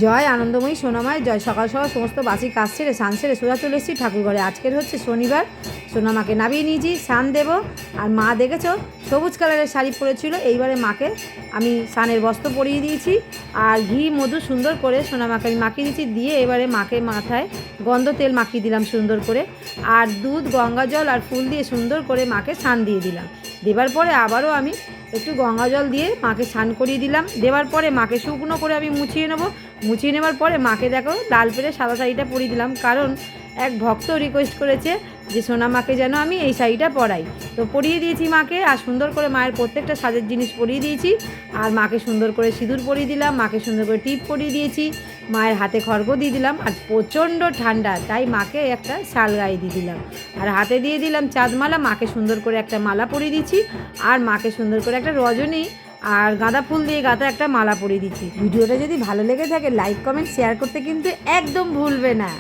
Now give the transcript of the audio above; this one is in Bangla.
জয় আনন্দময়ী সোনামায় জয়। সকাল সকাল সমস্ত বাসি কাজ ছেড়ে স্নান সেরে সোজা চলে এসেছি ঠাকুর ঘরে। আজকের হচ্ছে শনিবার, সোনামাকে নামিয়ে নিয়েছি, স্নান দেবো। আর মা দেখেছো সবুজ কালারের শাড়ি পরেছিল, এইবারে মাকে আমি স্নানের বস্ত্র পরিয়ে দিয়েছি আর ঘি মধু সুন্দর করে সোনামাকে আমি মাখিয়ে দিয়েছি। দিয়ে এবারে মাকে মাথায় গন্ধ তেল মাখিয়ে দিলাম সুন্দর করে, আর দুধ গঙ্গা জল আর ফুল দিয়ে সুন্দর করে মাকে স্নান দিয়ে দিলাম। দেবার পরে আবারও আমি একটু গঙ্গা জল দিয়ে মাকে স্নান করিয়ে দিলাম। দেওয়ার পরে মাকে শুকনো করে আমি মুছিয়ে নেবো। মুছিয়ে নেবার পরে মাকে দেখো লাল পেরে সাদা শাড়িটা পরিয়ে দিলাম, কারণ এক ভক্ত রিকোয়েস্ট করেছে যে সোনামাকে যেন আমি এই শাড়িটা পরাই। তো পরিয়ে দিয়েছি মাকে, আর সুন্দর করে মায়ের প্রত্যেকটা সাজের জিনিস পরিয়ে দিয়েছি। আর মাকে সুন্দর করে সিঁদুর পরিয়ে দিলাম, মাকে সুন্দর করে টিপ পরিয়ে দিয়েছি, মায়ের হাতে খড়গ দিয়ে দিলাম। আর প্রচণ্ড ঠান্ডা, তাই মাকে একটা শাল গায়ে দিয়ে দিলাম, আর হাতে দিয়ে দিলাম চাঁদমালা। মাকে সুন্দর করে একটা মালা পরিয়ে দিচ্ছি, আর মাকে সুন্দর করে একটা রজনী আর গাঁদা ফুল দিয়ে গাঁদা একটা মালা পরিয়ে দিচ্ছি। ভিডিওটা যদি ভালো লেগে থাকে লাইক কমেন্ট শেয়ার করতে কিন্তু একদম ভুলবে না।